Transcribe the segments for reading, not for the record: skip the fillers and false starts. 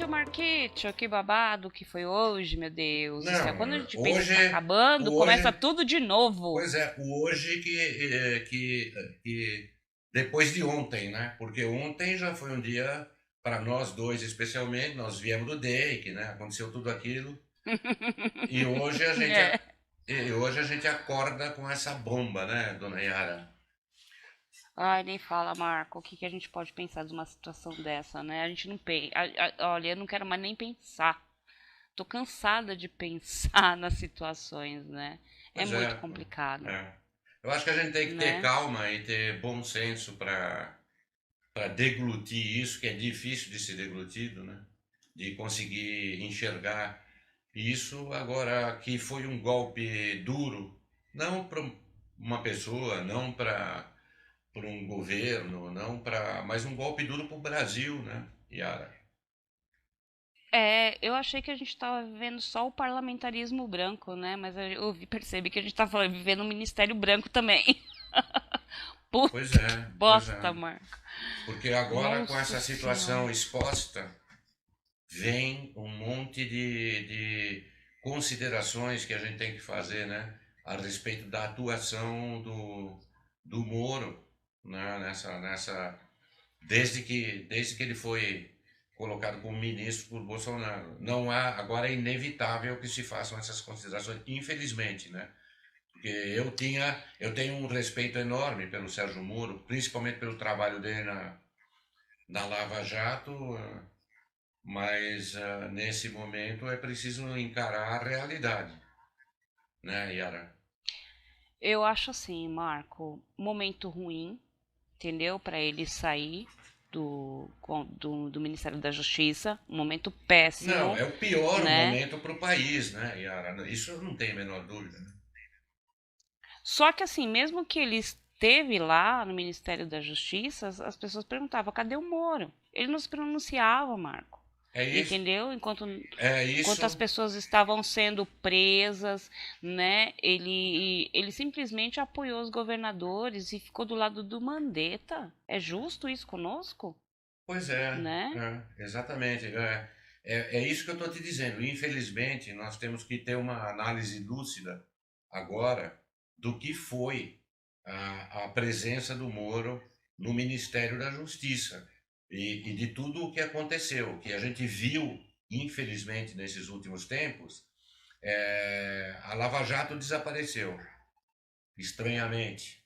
Marquito, que babado que foi hoje, meu Deus do céu. Quando a Não, gente pensa que tá hoje, acabando, o começa hoje, tudo de novo. pois é, o hoje que depois de ontem, né? Porque ontem já foi um dia para nós dois, especialmente, nós viemos do DEIC, né? Aconteceu tudo aquilo e hoje a gente É. acorda com essa bomba, né, dona Yara? Ai, nem fala, Marco. O que que a gente pode pensar de uma situação dessa, né? A gente não pensa. Olha, eu não quero mais nem pensar. Tô cansada de pensar nas situações, né? É Pois muito é, complicado, é. Eu acho que a gente tem que ter né? calma e ter bom senso para deglutir isso, que é difícil de ser deglutido, né? De conseguir enxergar isso. Agora, que foi um golpe duro, não para uma pessoa, não para um governo, não para, mas um golpe duro para o Brasil, né, Yara? É, eu achei que a gente tava vivendo só o parlamentarismo branco, né? Mas percebi que a gente tava vivendo um ministério branco também. Pois Puta que é, pois bosta, é. Marco. Porque agora com Nossa essa situação senhora. exposta, vem um monte de considerações que a gente tem que fazer, né, a respeito da atuação do Moro, né, desde que ele foi colocado como ministro por Bolsonaro. Não há, agora é inevitável que se façam essas considerações, infelizmente, né? Porque eu tenho um respeito enorme pelo Sérgio Moro, principalmente pelo trabalho dele na Lava Jato, mas nesse momento é preciso encarar a realidade, né, Yara? Eu acho assim, Marco, momento ruim, entendeu? Pra ele sair do Ministério da Justiça. Um momento Não, péssimo, é o pior né? momento para o país, né, Yara? Isso não tem a menor dúvida, né? Só que assim, mesmo que ele esteve lá no Ministério da Justiça, as pessoas perguntavam, cadê o Moro? Ele não se pronunciava, Marco. É isso, Entendeu? é Enquanto as isso. pessoas estavam sendo presas, né? Ele simplesmente apoiou os governadores e ficou do lado do Mandetta. É justo isso conosco, Pois né? exatamente. É isso que eu estou te dizendo. Infelizmente, nós temos que ter uma análise lúcida agora do que foi a presença do Moro no Ministério da Justiça e de tudo o que aconteceu, que a gente viu, infelizmente, nesses últimos tempos. A Lava Jato desapareceu, estranhamente.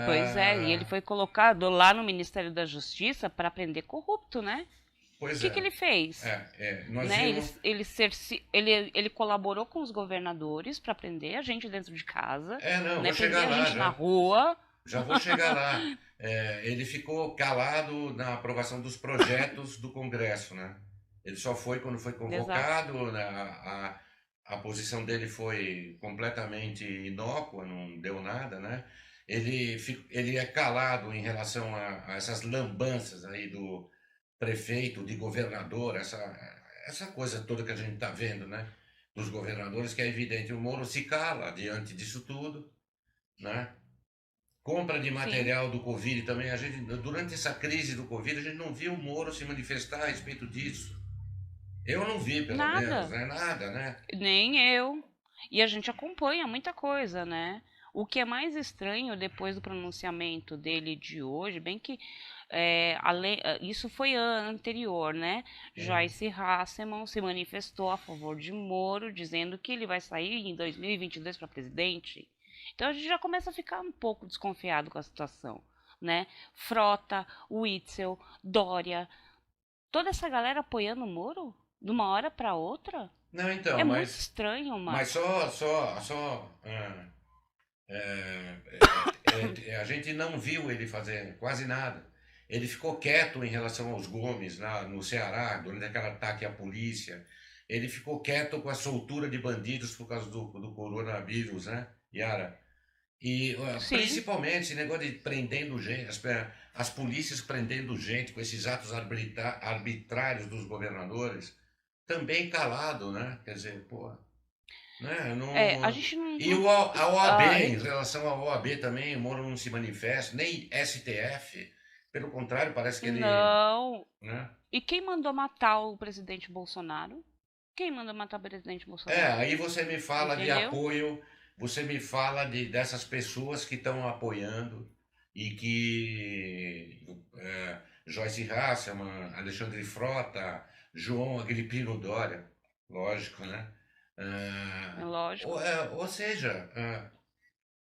Pois é, e ele Ah, foi colocado lá no Ministério da Justiça para prender corrupto, né? O pois que que é, ele fez? nós Né? vimos. Ele colaborou com os governadores para prender a gente dentro de casa, Não, né? vou chegar Prender a lá gente na já. rua. Já vou chegar lá. Ele ficou calado na aprovação dos projetos do Congresso, né? Ele só foi quando foi Exato. convocado, né? A posição dele foi completamente inócua, não deu nada, né? Ele é calado em relação a essas lambanças aí do prefeito, de governador, essa coisa toda que a gente está vendo, né? Dos governadores, que é evidente. O Moro se cala diante disso tudo, né? Compra de Sim. material do Covid também. Durante essa crise do Covid, a gente não viu o Moro se manifestar a respeito disso. Eu não vi, pelo menos, Nada. né? Nada, né? Nem eu. E a gente acompanha muita coisa, né? O que é mais estranho depois do pronunciamento dele de hoje, bem que isso foi ano anterior, né? Hum. Joyce Hasselman se manifestou a favor de Moro, dizendo que ele vai sair em 2022 para presidente. Então a gente já começa a ficar um pouco desconfiado com a situação, né? Frota, Witzel, Dória, toda essa galera apoiando o Moro de uma hora para outra. Não, É então, muito estranho, mas Marco. a gente não viu ele fazer quase nada. Ele ficou quieto em relação aos Gomes lá no Ceará, durante aquele ataque à polícia. Ele ficou quieto com a soltura de bandidos por causa do coronavírus, né, Yara? E Sim, principalmente esse negócio de prendendo gente, as polícias prendendo gente com esses atos arbitrários dos governadores, também calado, né? Quer dizer, pô, né? a Não... gente não. E não a OAB, ah, em relação à OAB também, o Moro não se manifesta, nem STF, Pelo contrário, parece que ele, Não. né? E quem mandou matar o presidente Bolsonaro? Quem mandou matar o presidente Bolsonaro? Aí você me fala de Entendeu? apoio, você me fala dessas pessoas que estão apoiando e que Joyce Hasselmann, Alexandre Frota, João Agripino Dória, lógico, né? É Ah, lógico. ou seja,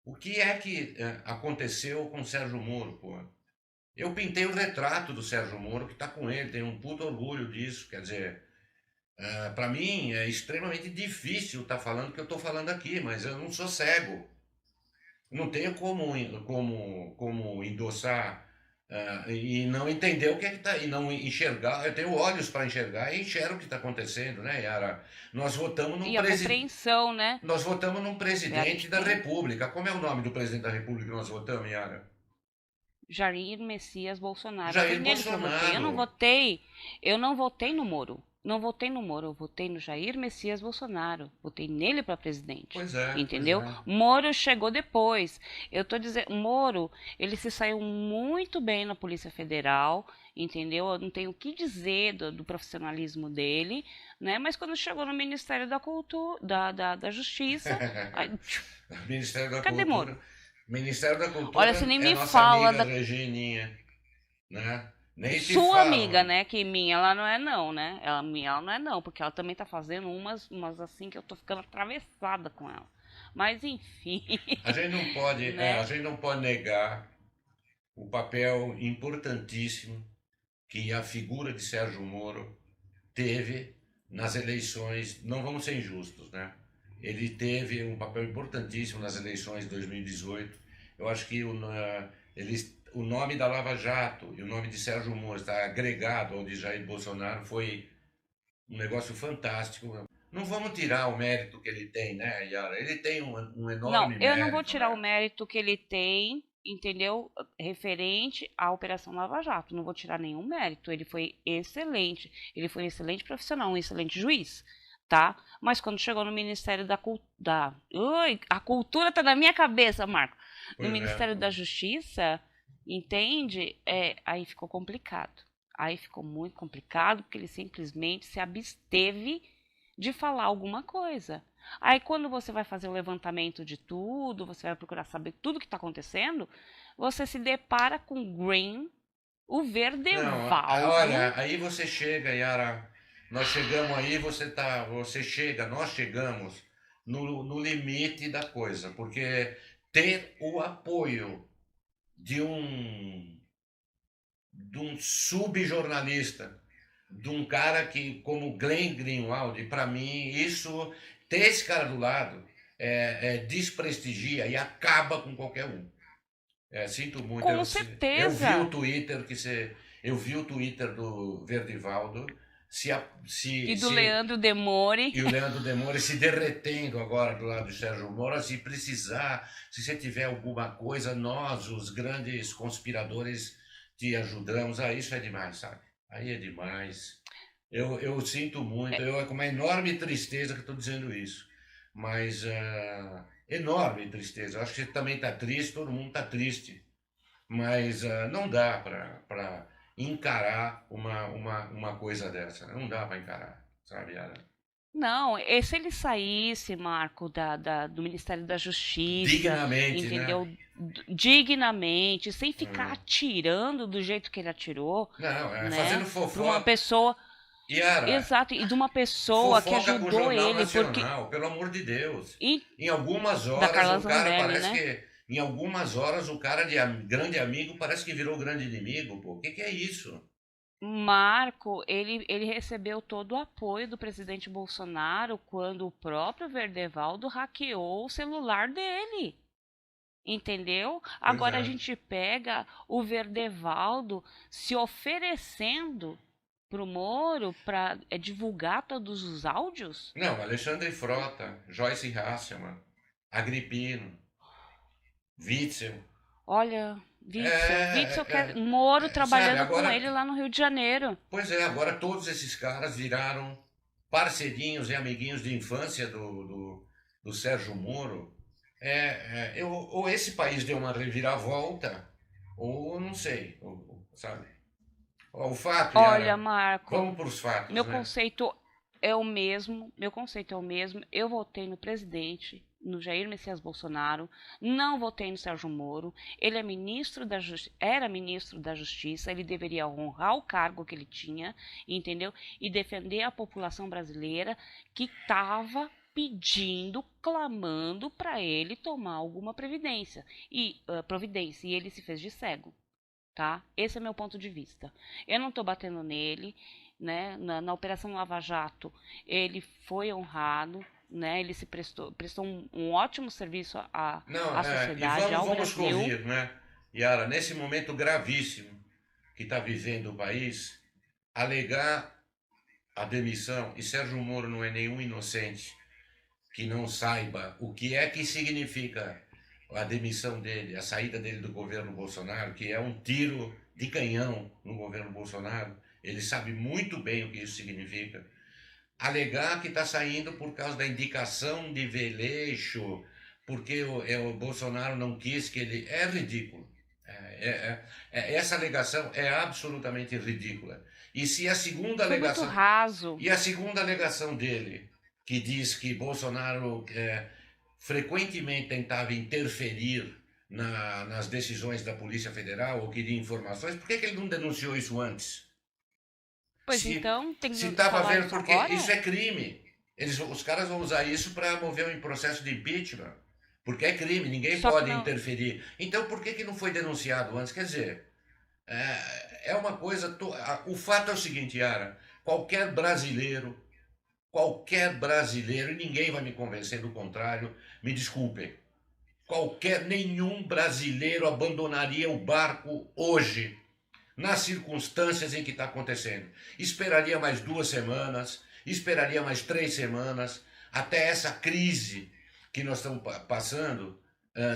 o que é que aconteceu com o Sérgio Moro, pô? Eu pintei o retrato do Sérgio Moro, que está com ele, tenho um puto orgulho disso, quer dizer, para mim é extremamente difícil estar falando o que eu estou falando aqui, mas eu não sou cego. Não tenho como endossar e não entender o que é que está, e não enxergar. Eu tenho olhos para enxergar e enxergo o que está acontecendo, né, Yara? Nós votamos num E a presidente. compreensão, né? Nós votamos num A presidente gente da tem República. Como é o nome do presidente da República que nós votamos, Yara? Jair Messias Bolsonaro. Foi Jair nele que eu votei. Bolsonaro. Eu não votei no Moro. Não votei no Moro, eu votei no Jair Messias Bolsonaro. Votei nele para presidente. Pois é, pois Entendeu? é. Moro chegou depois. Eu tô dizendo, Moro, ele se saiu muito bem na Polícia Federal, entendeu? Eu não tenho o que dizer do profissionalismo dele, né? Mas quando chegou no Ministério da Cultura, da Justiça, aí, Ministério da cadê Moro? Cultura. Ministério da Olha, Cultura você nem é me nossa fala amiga da Regininha, né? Nem te sua amiga, falo. né? Que minha ela não é não, né? Ela não é não, porque ela também tá fazendo umas assim que eu tô ficando atravessada com ela. Mas enfim, A né? gente não pode negar o papel importantíssimo que a figura de Sérgio Moro teve nas eleições. Não vamos ser injustos, né? Ele teve um papel importantíssimo nas eleições de 2018. Eu acho que o nome da Lava Jato e o nome de Sérgio Moro estar agregado ao de Jair Bolsonaro foi um negócio fantástico. Não vamos tirar o mérito que ele tem, né, Yara? Ele tem um Não, enorme eu não vou mérito, tirar o né? mérito que ele tem, entendeu? Referente à Operação Lava Jato. Não vou tirar nenhum mérito. Ele foi excelente. Ele foi um excelente profissional, um excelente juiz, tá? Mas quando chegou no Ministério da Cultura. Ui, a cultura tá na minha cabeça, Marco. No Pois é. Ministério da Justiça, entende? Aí ficou complicado. Aí ficou muito complicado, porque ele simplesmente se absteve de falar alguma coisa. Aí quando você vai fazer o levantamento de tudo, você vai procurar saber tudo o que está acontecendo, você se depara com Green, o Não, Verdevaldo. olha, aí você chega, Yara. Nós chegamos aí, nós chegamos no limite da coisa, porque ter o apoio de um subjornalista, de um cara que, como Glenn Greenwald, para mim, ter esse cara do lado, desprestigia e acaba com qualquer um. Sinto muito, Com eu vi o certeza. Twitter eu vi o Twitter do Verdivaldo se, a- E se, do se, Leandro Demore. e o Leandro Demore se derretendo agora do lado do Sérgio Moro, se precisar, se você tiver alguma coisa, nós, os grandes conspiradores, te ajudamos. Isso é demais, sabe? Aí é demais. Eu sinto muito, é com uma enorme tristeza que estou dizendo isso, mas enorme tristeza. Eu acho que você também está triste, todo mundo está triste, mas não dá para encarar uma coisa dessa. Não dá para encarar, sabe, Yara? Não, se ele saísse, Marco, do Ministério da Justiça, Dignamente, né? entendeu? Dignamente, sem ficar Hum. atirando do jeito que ele atirou, Não, né? fazendo Para uma fofoca. pessoa. Yara, Exato, e de uma pessoa que fofoca com o ajudou Jornal ele, porque. Nacional, pelo amor de Deus. E Em algumas da horas Carla o cara Zambelli, parece né? que. Em algumas horas o cara de grande amigo parece que virou grande inimigo, pô. O que é isso? Marco, ele recebeu todo o apoio do presidente Bolsonaro quando o próprio Verdevaldo hackeou o celular dele. Entendeu? Pois Agora a é. gente pega o Verdevaldo se oferecendo pro Moro para divulgar todos os áudios. Não, Alexandre Frota, Joyce Hasselmann, Agripino, Witzel. Olha, Witzel quer Moro Sabe, trabalhando com agora. ele lá no Rio de Janeiro. Pois é, agora todos esses caras viraram parceirinhos e amiguinhos de infância do Sérgio Moro. Ou esse país deu uma reviravolta, ou não sei, sabe? Ó, o fato, Olha, Yara, Marco, vamos para os fatos, meu né? conceito é o mesmo, meu conceito é o mesmo. Eu votei no presidente, no Jair Messias Bolsonaro, não votei no Sérgio Moro. Ele é era ministro da Justiça, ele deveria honrar o cargo que ele tinha, entendeu? E defender a população brasileira que estava pedindo, clamando para ele tomar alguma providência, e ele se fez de cego, tá? Esse é meu ponto de vista. Eu não estou batendo nele, né? Na Operação Lava Jato, ele foi honrado, né? Ele prestou um ótimo serviço Não, à e sociedade, vamos, ao vamos Brasil. convir, né, Yara, nesse momento gravíssimo que está vivendo o país, alegar a demissão, e Sérgio Moro não é nenhum inocente que não saiba o que é que significa a demissão dele, a saída dele do governo Bolsonaro, que é um tiro de canhão no governo Bolsonaro. Ele sabe muito bem o que isso significa. Alegar que está saindo por causa da indicação de Veleixo, porque o Bolsonaro não quis que ele. É ridículo. Essa alegação é absolutamente ridícula. E se a segunda Foi muito alegação. raso. E a segunda alegação dele, que diz que Bolsonaro frequentemente tentava interferir nas decisões da Polícia Federal ou queria informações, por que ele não denunciou isso antes? Pois Se então, tem se que estava falar vendo, isso porque isso agora? é crime. Os caras vão usar isso para mover um processo de impeachment. Porque é crime, ninguém Só que pode não. interferir. Então por que não foi denunciado antes? Quer dizer, é uma coisa. O fato é o seguinte, Yara: qualquer brasileiro, e ninguém vai me convencer do contrário, me desculpem, nenhum brasileiro abandonaria o barco hoje, nas circunstâncias em que está acontecendo. Esperaria mais 2 semanas, esperaria mais 3 semanas, até essa crise que nós estamos passando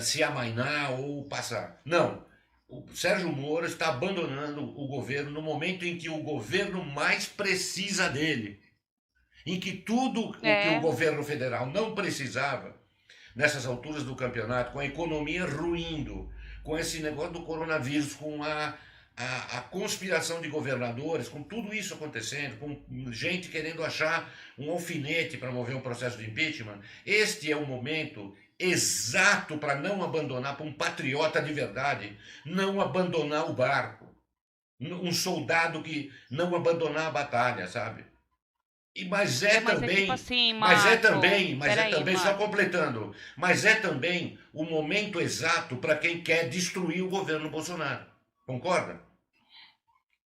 se amainar ou passar. Não. O Sérgio Moro está abandonando o governo no momento em que o governo mais precisa dele, em que tudo o que o É, governo federal não precisava, nessas alturas do campeonato, com a economia ruindo, com esse negócio do coronavírus, com a conspiração de governadores, com tudo isso acontecendo, com gente querendo achar um alfinete para mover um processo de impeachment, este é o momento exato para não abandonar, para um patriota de verdade, não abandonar o barco. Um soldado que não abandonar a batalha, sabe? mas é tipo assim, Mas é peraí, também, só Marco. completando, mas é também o momento exato para quem quer destruir o governo Bolsonaro. Concorda?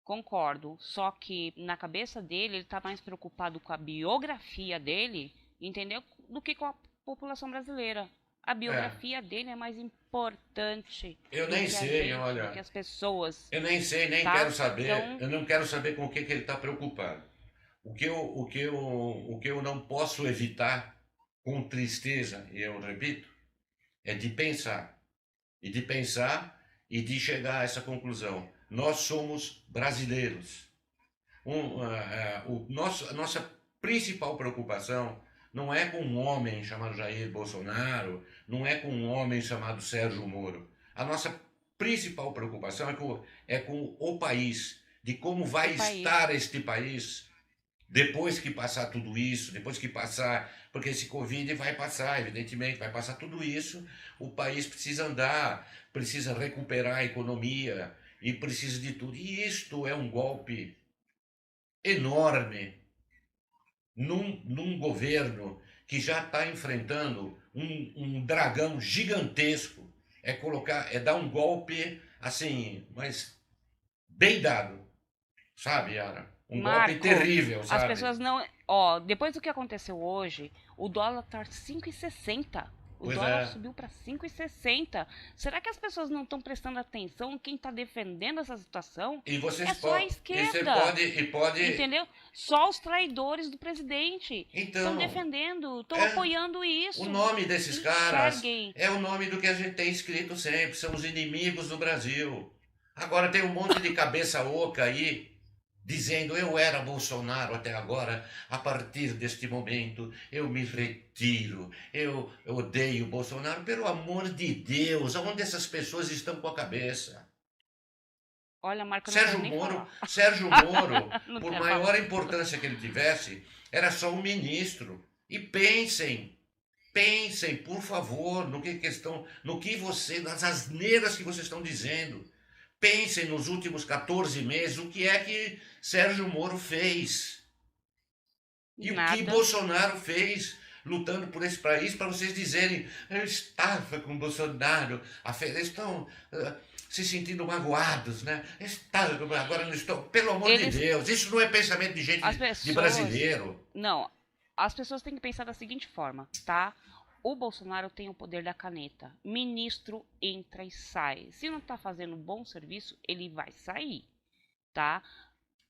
Concordo, só que na cabeça dele ele tá mais preocupado com a biografia dele, entendeu? Do que com a população brasileira. A É. biografia dele é mais importante Eu do nem que a sei, gente, do que olha. as pessoas, Eu nem sei, nem quero tá? saber. Então, Eu não quero saber com o que ele está preocupado. O que eu não posso evitar com tristeza, e eu repito, é de pensar. E de pensar e de chegar a essa conclusão. Nós somos brasileiros. A nossa principal preocupação não é com um homem chamado Jair Bolsonaro, não é com um homem chamado Sérgio Moro. A nossa principal preocupação é com o país, de como o vai estar país. este país depois que passar tudo isso, depois que passar, porque esse Covid vai passar, evidentemente, vai passar tudo isso, o país precisa andar, precisa recuperar a economia e precisa de tudo. E isto é um golpe enorme num governo que já está enfrentando um dragão gigantesco. É dar um golpe assim, mas bem dado, sabe, Yara? Um golpe Marco, terrível, as sabe? pessoas não. Ó, depois do que aconteceu hoje, o dólar tá 5,60. O Pois dólar é. subiu para 5,60. Será que as pessoas não estão prestando atenção em quem está defendendo essa situação? E É vocês só a podem. E você esquerda, pode. entendeu? Só os traidores do presidente estão Então, defendendo, estão é, apoiando o isso. nome desses caras Enxerguem. é o nome do que a gente tem escrito sempre, são os inimigos do Brasil. Agora tem um monte de cabeça oca aí dizendo eu era Bolsonaro até agora, a partir deste momento eu me retiro, eu odeio Bolsonaro. Pelo amor de Deus, aonde essas pessoas estão com a cabeça? Olha, Marco, eu não quero nem falar. Sérgio Moro, Não por quero maior falar. importância que ele tivesse, era só um ministro. E pensem, por favor, no que você, nas asneiras que vocês estão dizendo. Pensem nos últimos 14 meses o que é que Sérgio Moro fez e o que Nada. Bolsonaro fez lutando por esse país para vocês dizerem eu estava com Bolsonaro, eles estão se sentindo magoados, né? Agora não estou. Pelo amor de Eles, Deus, isso não é pensamento de as gente, de pessoas, brasileiro. não, as pessoas têm que pensar da seguinte forma, tá? O Bolsonaro tem o poder da caneta. Ministro entra e sai. Se não tá fazendo bom serviço, ele vai sair, tá?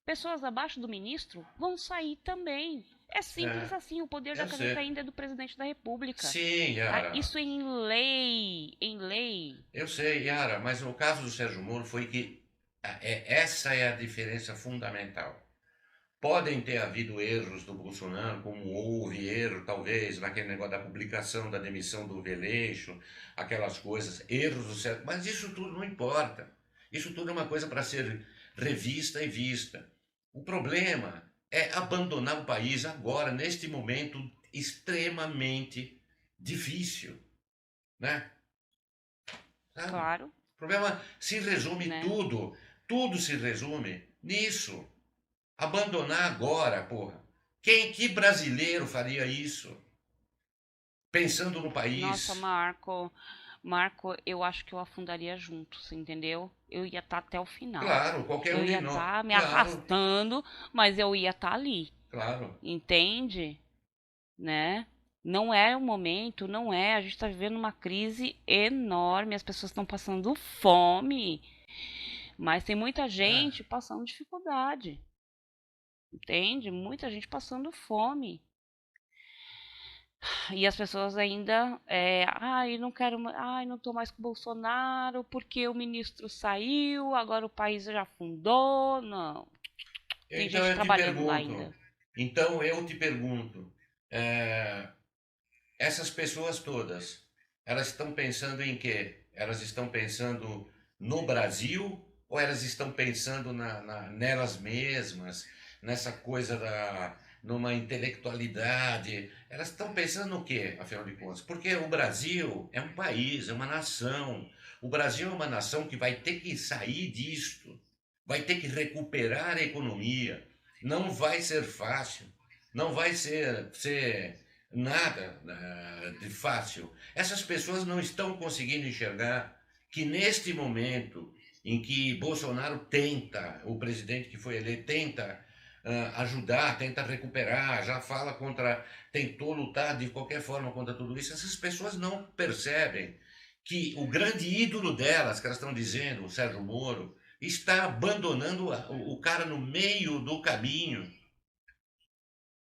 Pessoas abaixo do ministro vão sair também. É simples É, assim, o poder da eu caneta sei. ainda é do presidente da República. Sim, Tá? Yara. Isso em lei, em lei. Eu sei, Yara, mas no caso do Sérgio Moro foi que essa é a diferença fundamental. Podem ter havido erros do Bolsonaro, como houve erro, talvez, naquele negócio da publicação da demissão do Veleixo, aquelas coisas, erros do Sérgio, mas isso tudo não importa. Isso tudo é uma coisa para ser revista e vista. O problema é abandonar o país agora, neste momento extremamente difícil, né? Sabe? Claro, O problema se resume né? tudo se resume nisso. Abandonar agora, porra. Que brasileiro faria isso? Pensando no Nossa, país. Marco, eu acho que eu afundaria junto, você entendeu? Eu ia estar até o final. Claro, qualquer Eu um de ia nós. estar me Claro, arrastando, mas eu ia estar ali, claro. entende? Né? Não é o momento, não é. A gente está vivendo uma crise enorme, as pessoas estão passando fome, mas tem muita É, gente passando dificuldade, entende? Muita gente passando fome. E as pessoas ainda, ai, não quero, ai, não tô mais com o Bolsonaro porque o ministro saiu, agora o país já afundou. Não, tem então gente eu te trabalhando lá ainda. pergunto. Então eu te pergunto. é, Essas pessoas todas, elas estão pensando em quê? Elas estão pensando no Brasil ou elas estão pensando nelas mesmas, nessa coisa numa intelectualidade? Elas estão pensando no quê, afinal de contas? Porque o Brasil é um país, é uma nação. O Brasil é uma nação que vai ter que sair disto, vai ter que recuperar a economia. Não vai ser fácil, não vai ser nada de fácil. Essas pessoas não estão conseguindo enxergar que neste momento em que Bolsonaro tenta, o presidente que foi eleito, tenta ajudar, tenta recuperar, já fala contra, tentou lutar de qualquer forma contra tudo isso, essas pessoas não percebem que o grande ídolo delas, que elas estão dizendo, o Sérgio Moro, está abandonando o cara no meio do caminho,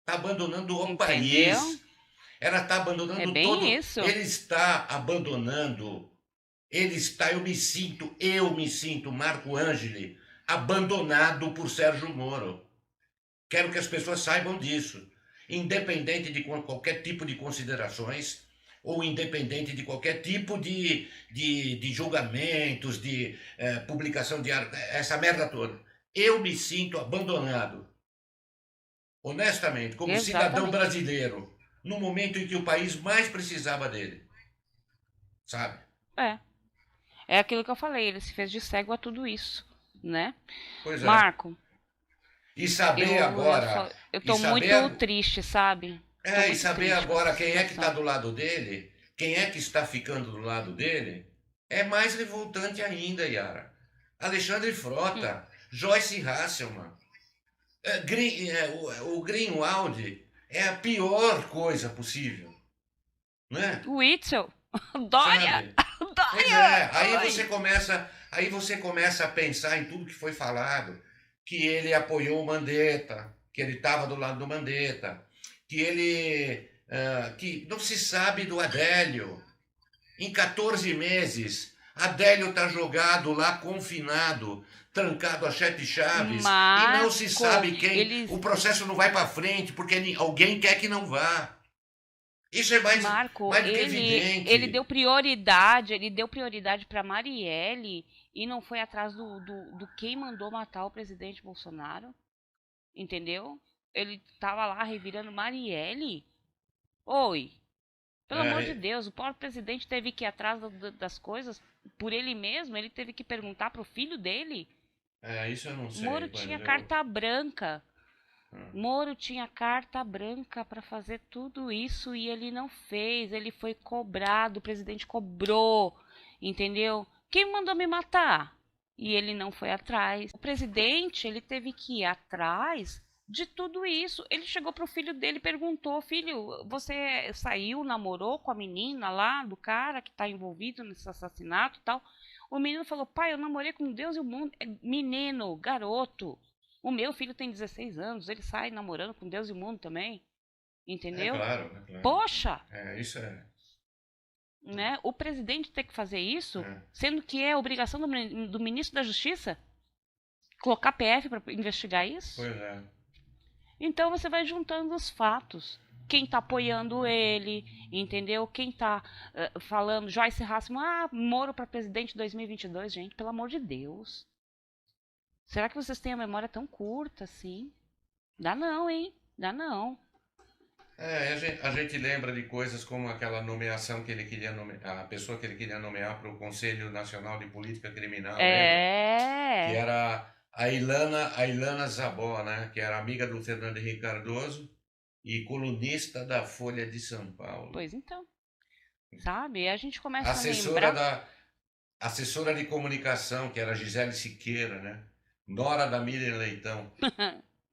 está abandonando o Entendeu? país. Ela está É abandonando bem todo. isso. Eu me sinto, Marco Angeli, abandonado por Sérgio Moro. Quero que as pessoas saibam disso. Independente de qualquer tipo de considerações, ou independente de qualquer tipo de julgamentos, de publicação de essa merda toda. Eu me sinto abandonado, honestamente, como cidadão Exatamente. brasileiro, no momento em que o país mais precisava dele, sabe? É. É aquilo que eu falei, ele se fez de cego a tudo isso, né? Pois é. Marco, E saber eu agora, só, eu e tô muito saber, triste, sabe? Tô e muito saber triste com agora essa quem é que está situação. do lado dele, quem é que está ficando do lado dele, é mais revoltante ainda, Yara. Alexandre Hum. Frota, Joyce Hasselman, o Greenwald é a pior coisa possível, né? O Itzel, Dória, Sabe? Pois Dória, é, ai. aí você começa a pensar em tudo que foi falado, que ele apoiou o Mandetta, que ele estava do lado do Mandetta, que não se sabe do Adélio. Em 14 meses, Adélio está jogado lá, confinado, trancado a sete chaves, e não se Marco, sabe quem. O eles, processo não vai para frente porque alguém quer que não vá. Isso é Marco, mais do que ele evidente. deu prioridade para Marielle e não foi atrás do quem mandou matar o presidente Bolsonaro, entendeu? Ele tava lá revirando Marielle. Oi, pelo amor de É, Deus, o próprio presidente teve que ir atrás das coisas por ele mesmo, ele teve que perguntar pro filho dele. isso eu não Moro sei. tinha carta branca. Hum, Moro tinha carta branca para fazer tudo isso e ele não fez. Ele foi cobrado, o presidente cobrou, entendeu? Quem mandou me matar? E ele não foi atrás. O presidente, ele teve que ir atrás de tudo isso. Ele chegou pro filho dele e perguntou: Filho, você saiu, namorou com a menina lá, do cara que tá envolvido nesse assassinato e tal? O menino falou: Pai, eu namorei com Deus e o mundo. Menino, garoto. O meu filho tem 16 anos, ele sai namorando com Deus e o mundo também, é entendeu? claro, é claro. Poxa, Isso é. né? O presidente ter que fazer isso, É, sendo que é obrigação do ministro da Justiça colocar PF para investigar isso. pois é. Então você vai juntando os fatos. Quem tá apoiando ele, entendeu? Quem tá falando, Joyce Hasselman, Moro para presidente 2022, gente, pelo amor de Deus. Será que vocês têm a memória tão curta assim? Dá não, hein? Dá não. A gente lembra de coisas como aquela nomeação que ele queria nomear, a pessoa que ele queria nomear para o Conselho Nacional de Política Criminal, lembra? Que É. era a Ilana Zabó, né? Que era amiga do Fernando Henrique Cardoso e colunista da Folha de São Paulo. Pois então, sabe? A gente começa a Assessora lembrar. da assessora de comunicação, que era Gisele Siqueira, né? Nora da Miriam Leitão,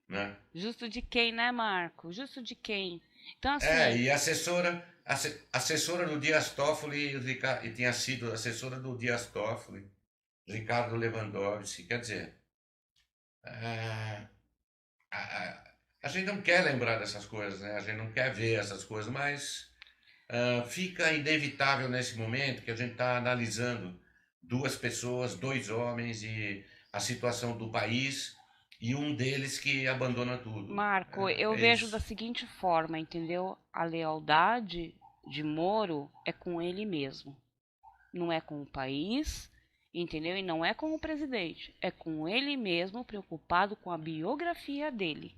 né? Justo de quem, né, Marco? Justo de quem? Então, assim, E assessora do Dias Toffoli, e tinha sido assessora do Dias Toffoli, Ricardo Lewandowski. Quer dizer, a, a, a gente não quer lembrar dessas coisas, né? A gente não quer ver essas coisas, mas fica inevitável nesse momento que a gente está analisando duas pessoas, dois homens e a situação do país e um deles que abandona tudo. Marco, eu É vejo da isso. seguinte forma, entendeu? A lealdade de Moro é com ele mesmo. Não é com o país, entendeu? E não é com o presidente. É com ele mesmo, preocupado com a biografia dele.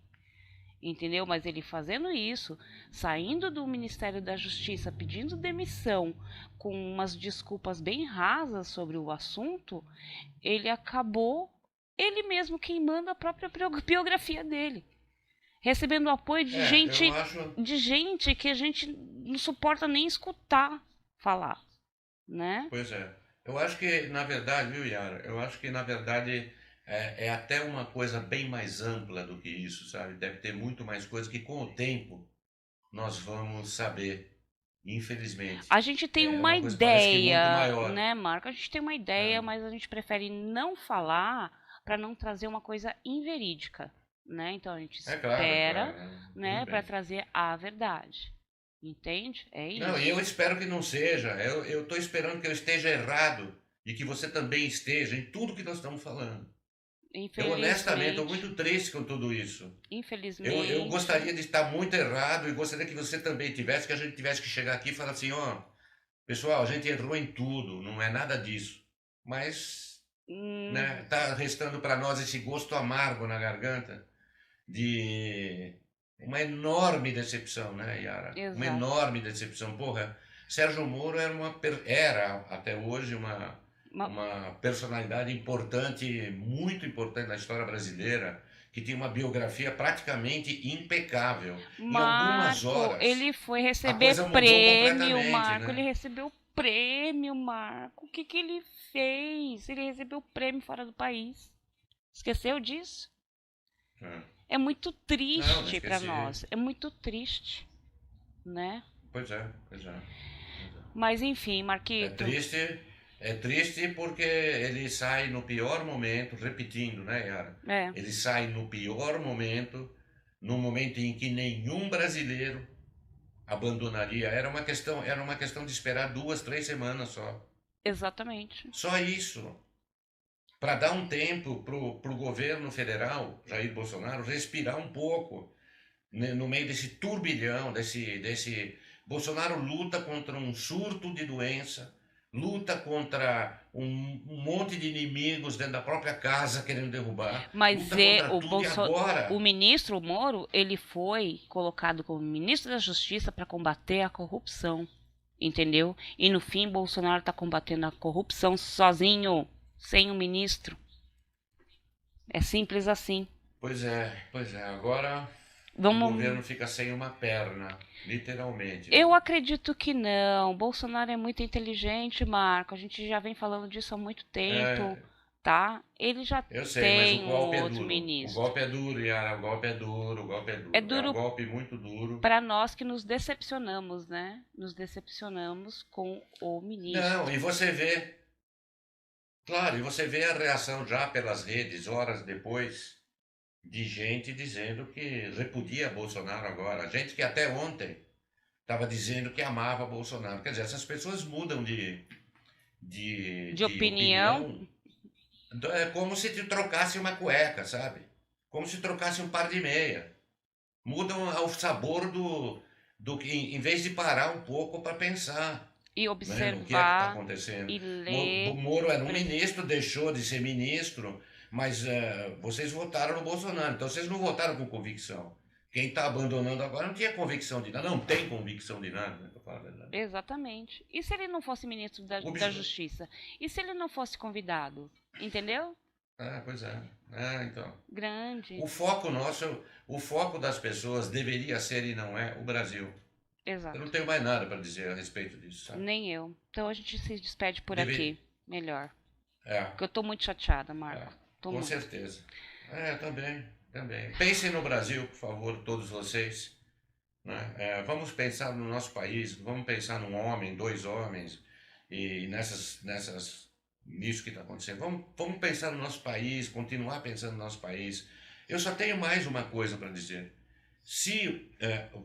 Entendeu? Mas ele fazendo isso, saindo do Ministério da Justiça, pedindo demissão, com umas desculpas bem rasas sobre o assunto, ele acabou ele mesmo queimando a própria biografia dele, recebendo apoio Eu acho. de gente que a gente não suporta nem escutar falar, né? Pois é. Eu acho que, na verdade, viu, Yara? Eu acho que, na verdade, é até uma coisa bem mais ampla do que isso, sabe? Deve ter muito mais coisas que, com o tempo, nós vamos saber, infelizmente. A gente tem É uma uma coisa parece que muito ideia, maior. né, Marco? A gente tem uma ideia, É, mas a gente prefere não falar para não trazer uma coisa inverídica, né? Então a gente é espera, claro. Tudo né, para bem. trazer a verdade. Entende? É Não, e eu isso. espero que não seja. Eu estou esperando que eu esteja errado e que você também esteja em tudo que nós estamos falando. Eu, honestamente, estou Infelizmente, muito triste com tudo isso. Eu infelizmente, gostaria de estar muito errado e gostaria que você também tivesse, que a gente tivesse que chegar aqui e falar assim, ó, pessoal, a gente errou em tudo, não é nada disso. Mas, hum, né, tá restando para nós esse gosto amargo na garganta de uma enorme decepção, né, Yara? Uma exato. enorme decepção. Porra, Sérgio Moro era até hoje Ma- uma personalidade importante, muito importante na história brasileira, que tinha uma biografia praticamente impecável. Em algumas Marco, horas, ele foi a receber coisa mudou prêmio, completamente, Marco. Ele né? recebeu prêmio, Marco. O que que ele fez? Ele recebeu prêmio fora do país. Esqueceu disso? É. É muito Não, não triste para esqueci. nós. É muito triste, né? Pois é, pois é. Pois é. Mas enfim, É Marquito. triste, é triste porque ele sai no pior momento, repetindo, né, Yara? É, Ele sai no pior momento, no momento em que nenhum brasileiro abandonaria. Era uma questão de esperar 2, 3 semanas só. exatamente. Só isso. Para dar um tempo pro governo federal, Jair Bolsonaro, respirar um pouco, né, no meio desse turbilhão, Bolsonaro luta contra um surto de doença, luta contra um monte de inimigos dentro da própria casa querendo derrubar, Mas luta contra tudo e o agora... ministro Moro, ele foi colocado como ministro da Justiça para combater a corrupção, entendeu? E no fim, Bolsonaro está combatendo a corrupção sozinho, sem o ministro. É simples assim. Pois é. Agora o governo fica sem uma perna, literalmente. Eu acredito que não. Bolsonaro é muito inteligente, Marco. A gente já vem falando disso há muito tempo, tá? Ele já Eu sei, tem mas o golpe outro é duro. ministro. O golpe é duro, Yara. O golpe é duro. É duro. É um golpe muito duro. Para nós que nos decepcionamos, né? Nos decepcionamos com o ministro. Não, e você vê... Claro, e você vê a reação já pelas redes, horas depois, de gente dizendo que repudia Bolsonaro agora. Gente que até ontem estava dizendo que amava Bolsonaro. Quer dizer, essas pessoas mudam de opinião. É como se te trocasse uma cueca, sabe? Como se trocasse um par de meia. Mudam ao sabor do que, em vez de parar um pouco para pensar. E observar, o que é que está acontecendo. E ler. Moro era um ministro, deixou de ser ministro, mas vocês votaram no Bolsonaro, então vocês não votaram com convicção. Quem está abandonando agora não tinha convicção de nada, não tem convicção de nada, né, para falar a verdade. Exatamente. E se ele não fosse ministro da Justiça? E se ele não fosse convidado? Entendeu? Pois é. Então. Grande. O foco das pessoas deveria ser e não é o Brasil. Exato. Eu não tenho mais nada para dizer a respeito disso, sabe? Nem eu. Então a gente se despede por aqui. Melhor. Porque eu tô muito chateada, Marco. Com certeza. Também. Pensem no Brasil, por favor, todos vocês. Né? Vamos pensar no nosso país, vamos pensar num homem, 2 homens, e nisso que está acontecendo. Vamos pensar no nosso país, continuar pensando no nosso país. Eu só tenho mais uma coisa para dizer. Se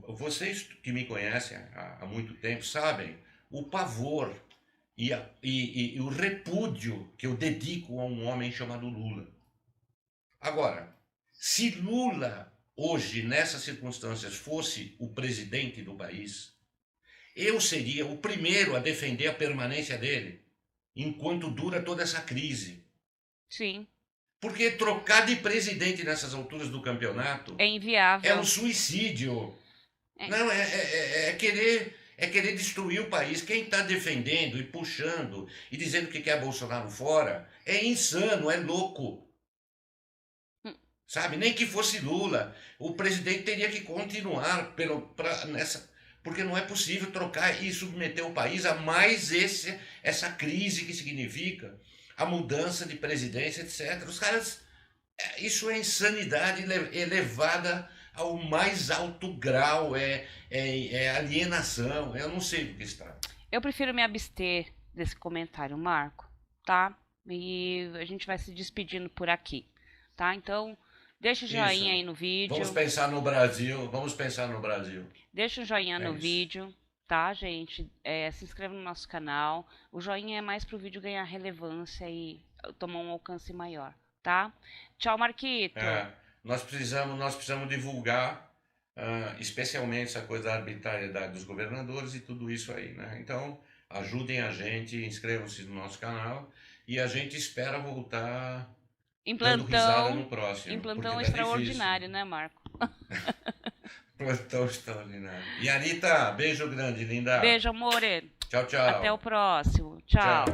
vocês que me conhecem há muito tempo sabem o pavor e o repúdio que eu dedico a um homem chamado Lula. Agora, se Lula hoje, nessas circunstâncias, fosse o presidente do país, eu seria o primeiro a defender a permanência dele enquanto dura toda essa crise. Sim. Porque trocar de presidente nessas alturas do campeonato é inviável. É um suicídio. Não, é querer destruir o país. Quem está defendendo e puxando e dizendo que quer Bolsonaro fora é insano, é louco. Sabe? Nem que fosse Lula. O presidente teria que continuar porque não é possível trocar e submeter o país a mais essa crise que significa a mudança de presidência, etc. Os caras... Isso é insanidade elevada ao mais alto grau, é alienação, eu não sei do que está. Eu prefiro me abster desse comentário, Marco, tá? E a gente vai se despedindo por aqui, tá? Então, deixa o joinha aí no vídeo. Vamos pensar no Brasil. Deixa o joinha no vídeo, tá, gente? Se inscreva no nosso canal. O joinha é mais pro vídeo ganhar relevância e tomar um alcance maior, tá? Tchau, Marquito. Nós precisamos divulgar, especialmente essa coisa da arbitrariedade dos governadores e tudo isso aí, né? Então, ajudem a gente, inscrevam-se no nosso canal e a gente espera voltar dando risada no próximo. Em plantão extraordinário, né, Marco? Plantão extraordinário. E Anitta, beijo grande, linda. Beijo, amore. Tchau, tchau. Até o próximo. Tchau.